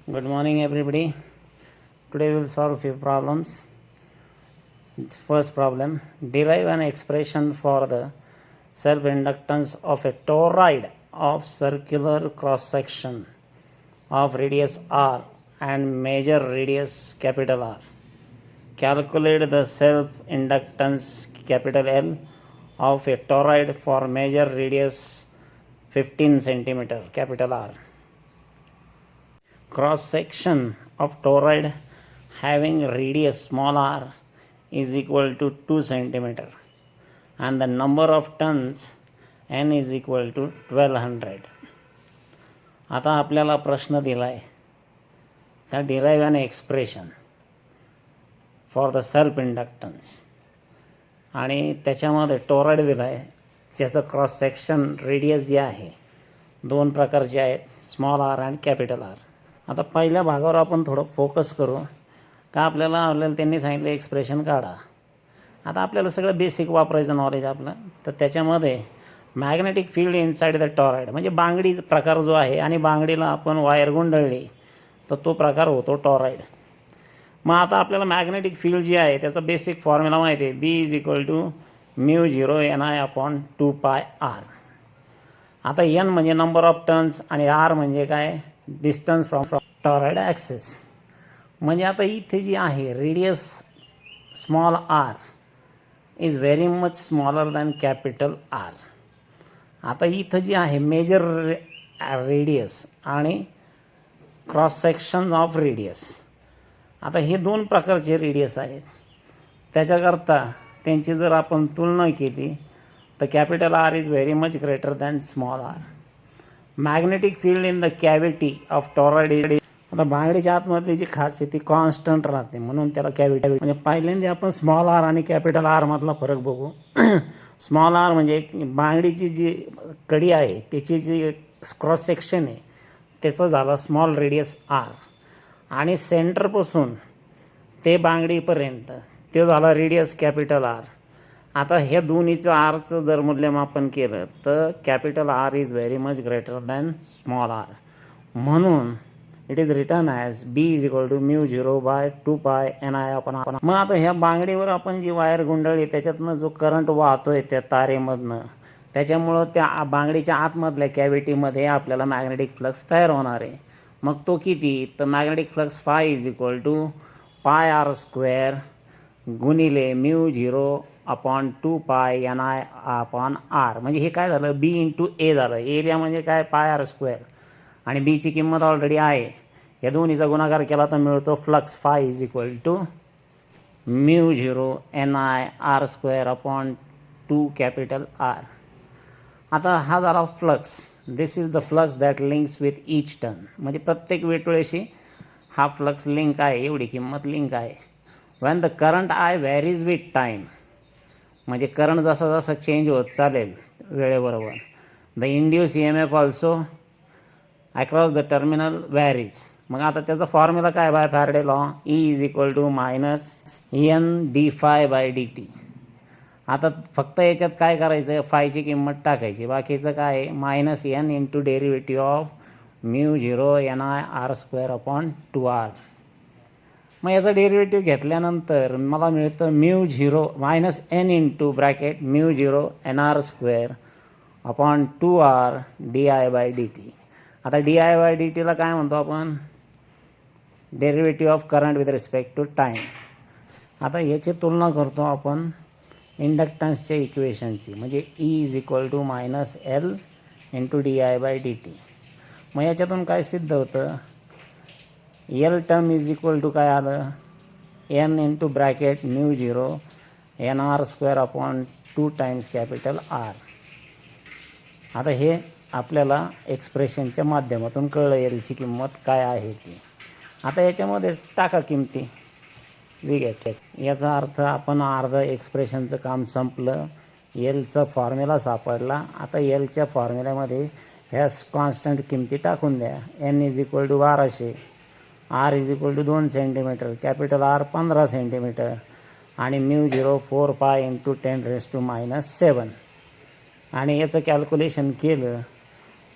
Good morning, everybody. Today we will solve few problems. First problem: derive an expression for the self-inductance of a toroid of circular cross-section of radius r and major radius capital R. Calculate the self-inductance capital L of a toroid for major radius 15 centimeter capital R. Cross section of toroid having radius small r is equal to 2 centimeter and the number of turns n is equal to 1200. आता आपल्याला प्रश्न दिला आहे का derive an expression for the self inductance आणि त्याच्यामध्ये toroid दिला आहे ज्याचं क्रॉस सेक्शन रेडियस जे आहे दोन प्रकारचे आहेत, स्मॉल आर आणि कॅपिटल आर. आता पहिल्या भागावर आपण थोडं फोकस करू का आपल्याला त्यांनी सांगितलं एक्सप्रेशन काढा. आता आपल्याला सगळं बेसिक वापरायचं नॉलेज आपलं, तर त्याच्यामध्ये magnetic field inside the torrid म्हणजे बांगडी प्रकार जो आहे आणि बांगडीला आपण वायर गुंडळली तर तो प्रकार होतो टॉरॉइड. मग आता आपल्याला मॅग्नेटिक फील्ड जी आहे त्याचा बेसिक फॉर्म्युला माहिती आहे, बी इज इक्वल टू μ0 ni/2πr. आता n म्हणजे नंबर ऑफ टर्न्स आणि r म्हणजे काय, डिस्टन्स फ्रॉम टॉरॉइड ॲक्सिस. म्हणजे आता इथे जी आहे radius small r is very much smaller than capital R. आता इथं जी आहे मेजर रेडियस आणि क्रॉस सेक्शन ऑफ रेडियस, आता हे दोन प्रकारचे रेडियस आहेत. त्याच्याकरता त्यांची जर आपण तुलना केली तर capital R is very much greater than small r. Magnetic field in the cavity of toroid is, आता बांगडीच्या आतमधली जी खासियत ती कॉन्स्टंट राहते म्हणून त्याला कॅव्हिटी. म्हणजे पहिल्यांदा आपण स्मॉल आर आणि कॅपिटल आर मधला फरक बघू. स्मॉल आर म्हणजे बांगडीची जी कडी आहे त्याची जी क्रॉस सेक्शन आहे त्याचं झालं स्मॉल रेडियस आर आणि सेंटरपासून ते बांगडीपर्यंत ते झाला रेडियस कॅपिटल आर. आता हे दोन्हीचं आरचं जर मूल्यमापन केलं तर capital R is very much greater than small R. म्हणून it is written as B is equal to μ0/2πni/r. मग आता ह्या बांगडीवर आपण जी वायर गुंडळली त्याच्यातनं जो करंट वाहतोय त्या तारेमधनं, त्याच्यामुळं त्या बांगडीच्या आतमधल्या कॅव्हिटीमध्ये आपल्याला मॅग्नेटिक फ्लक्स तयार होणार आहे. मग तो किती, तर magnetic flux phi is equal to πr² गुणिले μ0/2πni/r. म्हणजे हे काय झालं, बी इंटू ए झालं. एरिया म्हणजे काय, πr² आणि बीची किंमत ऑलरेडी आहे. या दोन्हीचा गुणाकार केला तर मिळतो flux phi is equal to μ0 capital R. आता हा झाला flux. This is the flux that links with each turn. म्हणजे प्रत्येक वेटोळेशी हा फ्लक्स लिंक आहे, एवढी किंमत लिंक आहे. when the current I varies with time, म्हणजे करंट जसा जसा चेंज होत चालेल वेळेबरोबर, the induce EMF also across the terminal varies. मग आता त्याचा फॉर्म्युला काय, by Faraday law, E is equal to -NdΦ/dt. आता फक्त याच्यात काय करायचं, फायची किंमत टाकायची, बाकीचं काय आहे -n इंटू डेरिव्हेटिव्ह ऑफ μ0 मग याचा डेरिव्हेटिव्ह घेतल्यानंतर मला मिळतं -n इंटू ब्रॅकेट μ0 NR² आता di/dt काय म्हणतो आपण, derivative of current with respect to time. आता याची तुलना करतो आपण इंडक्टन्सच्या इक्वेशनची, म्हणजे E is equal to -L into di/dt. मग याच्यातून काय सिद्ध होतं, L term is equal to काय आलं, n into bracket μ0 NR² times capital R. आता हे आपल्याला एक्सप्रेशनच्या माध्यमातून कळलं एलची किंमत काय आहे ती. आता याच्यामध्ये टाका किमती वेगळ्या. याचा अर्थ आपण अर्धं एक्सप्रेशनचं काम संपलं, एलचा फॉर्म्युला सापडला. आता एलच्या फॉर्म्युल्यामध्ये ह्या कॉन्स्टंट किमती टाकून द्या. n is equal to 1200, r is equal to 2 centimetre, capital R 15 centimetre आणि μ0 4π इंटू 10⁻⁻⁷. आणि याचं कॅल्क्युलेशन केलं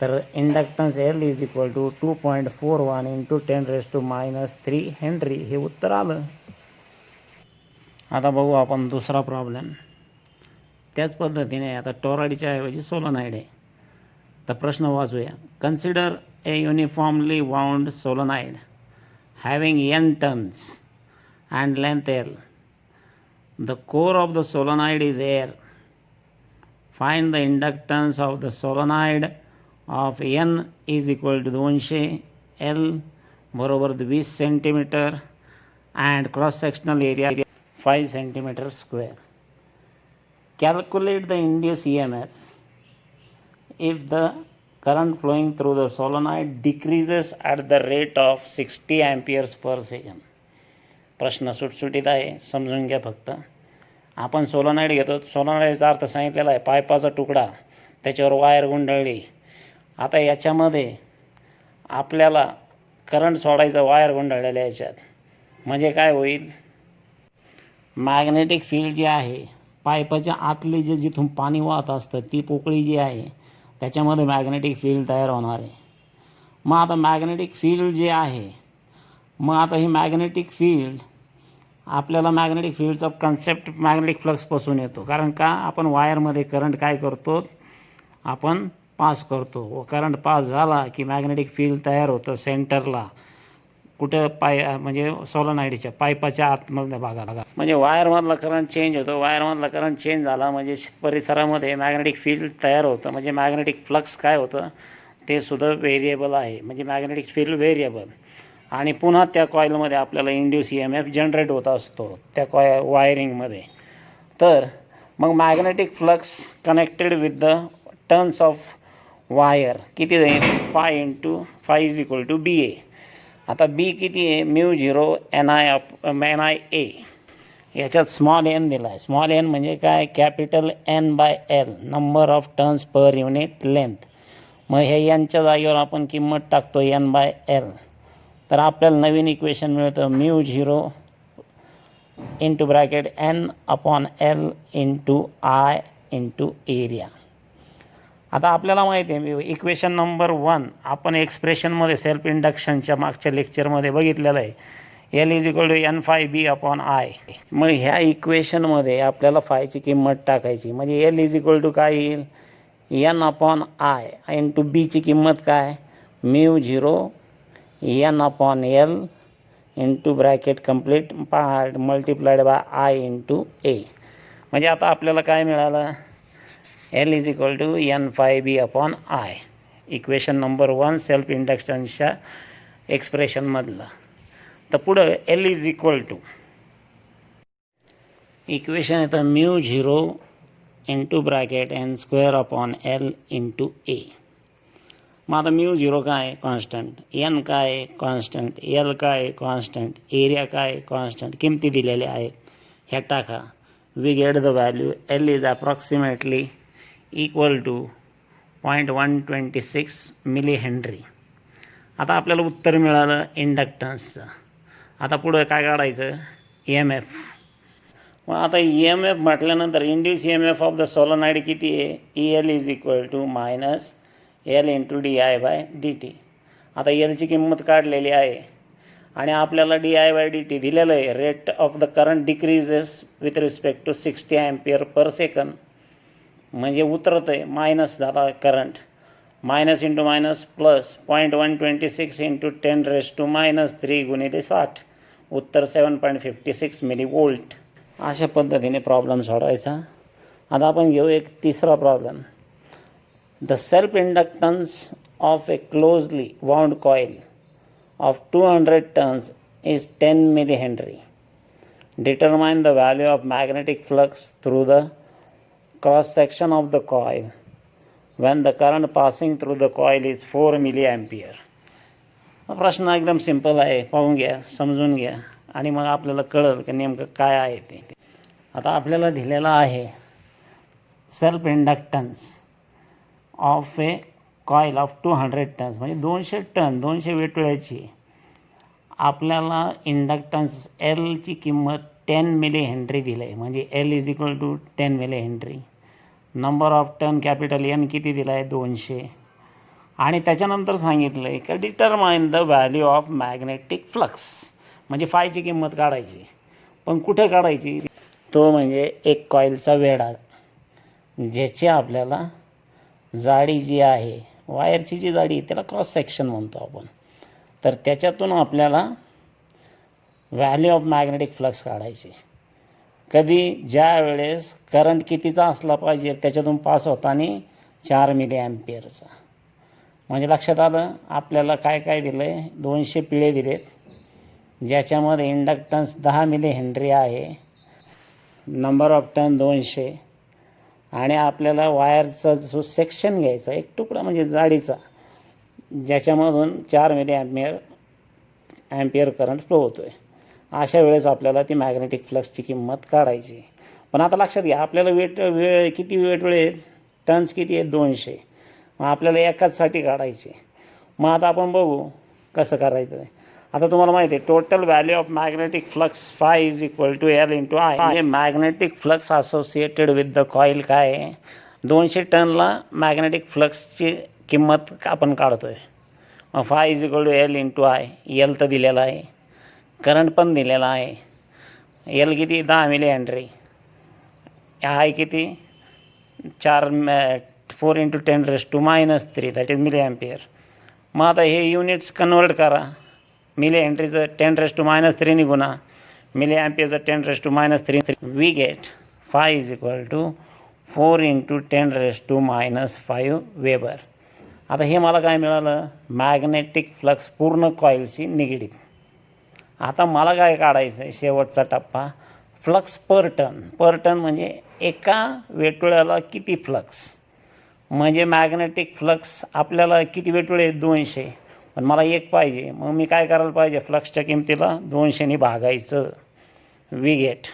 तर inductance L is equal to 2.41 into 10⁻³ henry हे उत्तर आलं. आता बघू आपण दुसरा प्रॉब्लेम. त्याच पद्धतीने आता टॉरॉइडच्या ऐवजी सोलोनाइड आहे. तर प्रश्न वाचूया. Consider a uniformly wound solenoid having n turns and length L. The core of the solenoid is air. Find the inductance of the solenoid of N is equal to 200 L बरोबर 20 centimetre and cross sectional area 5 centimeter square. Calculate the induced EMF if the current flowing through the solenoid decreases at the rate of 60 amperes per second. प्रश्न सुटसुटीत आहे, समजून घ्या फक्त. आपण solenoid घेतो. सोलोनाइडचा अर्थ सांगितलेला आहे पाईपाचा तुकडा, त्याच्यावर वायर गुंडाळली. आता याच्यामध्ये आपल्याला करंट सोडायचं वायर गुंडाळलेल्या याच्यात. म्हणजे काय होईल, मॅग्नेटिक फील्ड जी आहे पाईपाच्या आतली जे जिथून पाणी वाहत असतं ती पोकळी जी आहे त्याच्यामध्ये मॅग्नेटिक फील्ड तयार होणार आहे. मग आता मॅग्नेटिक फील्ड जे आहे, मग आता ही मॅग्नेटिक फील्ड आपल्याला मॅग्नेटिक फील्डचा कन्सेप्ट मॅग्नेटिक फ्लक्सपासून येतो. कारण का, आपण वायरमध्ये करंट काय करतो, आपण पास करतो. व करंट पास झाला की मॅग्नेटिक फील्ड तयार होतं सेंटरला. कुठं म्हणजे सोलोनाइडच्या पाईपाच्या आतमधल्या भागाला. म्हणजे वायरमधला करंट चेंज होतो. वायरमधला करंट चेंज झाला म्हणजे परिसरामध्ये मॅग्नेटिक फील्ड तयार होतं. म्हणजे मॅग्नेटिक फ्लक्स काय होतं ते सुद्धा व्हेरिएबल आहे. म्हणजे मॅग्नेटिक फील्ड व्हेरिएबल. आणि पुन्हा त्या कॉईलमध्ये आपल्याला इंड्यूस EMF जनरेट होत असतो त्या वायरिंगमध्ये. तर मग magnetic flux connected with the turns of wire किती जाईल, 5 × 5 = BA. आता B किती आहे, μ0 NIA. याच्यात स्मॉल n दिला आहे. स्मॉल n म्हणजे काय, capital N/L number of turns per unit length. मग हे यांच्या जागेवर आपण किंमत टाकतो N/L. तर आपल्याला नवीन इक्वेशन मिळतं μ0 × N/L × I × एरिया. आता आपल्याला माहिती आहे इक्वेशन नंबर 1 आपण एक्सप्रेशनमध्ये सेल्फ इंडक्शनच्या मागच्या लेक्चरमध्ये बघितलेलं आहे. L = N∅B/I. मग ह्या इक्वेशनमध्ये आपल्याला फायची किंमत टाकायची. म्हणजे L = काय येईल, N/I × B ची किंमत काय, μ0 N/L into bracket complete part multiplied by I × A. म्हणजे आता आपल्याला काय मिळालं, L = N∅B/I. Equation number 1 self इंडक्शनच्या एक्सप्रेशनमधलं. तर पुढं L = इक्वेशन येतं μ0 इंटू ब्रॅकेट N² × A. मग आता μ0 काय, कॉन्स्टंट. N काय, कॉन्स्टंट. L काय, कॉन्स्टंट. एरिया काय, कॉन्स्टंट. किमती दिलेल्या आहेत ह्या टाका. We get the value. L is approximately equal to 0.126 millihenry. आता आपल्याला उत्तर मिळालं इंडक्टन्सचं. आता पुढं काय काढायचं, EMF. मग आता EMF म्हटल्यानंतर induce EMF of the solenoid किती आहे, EL = -L × di/dt. आता Lची किंमत काढलेली आहे आणि आपल्याला di/dt दिलेलं आहे. Rate of the current decreases with respect to 60 Ampere/second. म्हणजे उतरत आहे, मायनस झाला current. Minus into minus plus 0.126 × 10⁻³ × 60. उत्तर 7.56 मिलीवोल्ट. अशा पद्धतीने प्रॉब्लेम सोडवायचा. आता आपण घेऊ एक तिसरा problem. The self-inductance of a closely wound coil of 200 turns is 10 millihenry. Determine the value of magnetic flux through the cross-section of the coil when the current passing through the coil is 4 milliampere. प्रश्न एकदम simple आहे, पाहून घ्या, समजून घ्या आणि मग आपल्याला कळेल की नेमकं काय आहे ते. आता आपल्याला दिलेलं आहे self inductance of a coil of 200 turns म्हणजे 200 टन 200 वेटोळ्याची. आपल्याला इंडक्टन्स Lची किंमत 10 मिली हेनरी दिलं आहे. म्हणजे L = 10 millihenry. Number of turn capital N किती दिला आहे, 200. आणि त्याच्यानंतर सांगितलं आहे का determine the value of magnetic flux, म्हणजे फायची किंमत काढायची. पण कुठे काढायची? तो म्हणजे एक कॉईलचा वेढा, ज्याची आपल्याला जाडी जी आहे, वायरची जी जाडी त्याला क्रॉस सेक्शन म्हणतो आपण, तर त्याच्यातून आपल्याला व्हॅल्यू ऑफ मॅग्नेटिक फ्लक्स काढायची. कधी? ज्या वेळेस करंट कितीचा असला पाहिजे त्याच्यातून पास होताना 4 मिली ॲम्पियरचा. म्हणजे लक्षात आलं आपल्याला काय काय दिलं आहे? 200 पिळे दिलेत, ज्याच्यामध्ये इंडक्टन्स 10 मिली हेनरी आहे, नंबर ऑफ टर्न 200, आणि आपल्याला वायरचा जो सेक्शन घ्यायचा एक तुकडा म्हणजे जाडीचा, ज्याच्यामधून 4 मिली ॲम्पियर करंट फ्लो होतो आहे. अशा वेळेस आपल्याला ती मॅग्नेटिक फ्लक्सची किंमत काढायची. पण आता लक्षात घ्या आपल्याला वेळ किती आहेत? टर्न्स किती आहेत? 200. मग आपल्याला एकाचसाठी काढायचे. मग आता आपण बघू कसं करायचं आहे. आता तुम्हाला माहिती आहे total value of magnetic flux phi is equal to L into I. म्हणजे magnetic flux associated with the coil काय आहे? 200 टनला मॅग्नेटिक फ्लक्सची किंमत आपण काढतो आहे. मग phi is equal to L into I. L तर दिलेला आहे, करंट पण दिलेला आहे. L किती? 10 मिली हेनरी. आय किती? 4 into 10⁻³ that is milli ampere. मग आता हे युनिट्स कन्वर्ट करा. मिली हेनरीचं 10⁻³ ने गुणा, मिली ॲम्पियरचं 10⁻³ we get phi is equal to 4 into 10⁻⁵ weber. आता हे मला काय मिळालं? मॅग्नेटिक फ्लक्स पूर्ण कॉईलची निगेटिव्ह. आता मला काय काढायचं आहे? शेवटचा टप्पा फ्लक्स पर टर्न. पर टर्न म्हणजे एका वेटोळ्याला किती फ्लक्स, म्हणजे मॅग्नेटिक फ्लक्स आपल्याला किती वेटोळे आहेत? 200. पण मला एक पाहिजे. मग मी काय करायला पाहिजे? फ्लक्सच्या किमतीला 200ने भागायचं. वी गेट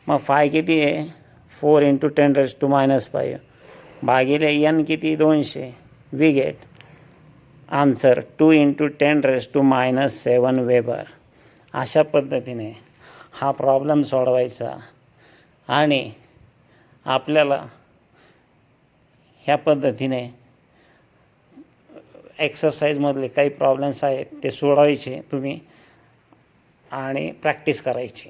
मग फाय किती आहे? 4 इंटू 10⁻⁵ भागिले N किती? 200. We get answer 2 into 10⁻⁷ weber. अशा पद्धतीने हा प्रॉब्लेम सोडवायचा आणि आपल्याला ह्या पद्धतीने एक्सरसाइजमधले काही प्रॉब्लेम्स आहेत ते सोडवायचे तुम्ही आणि प्रॅक्टिस करायची.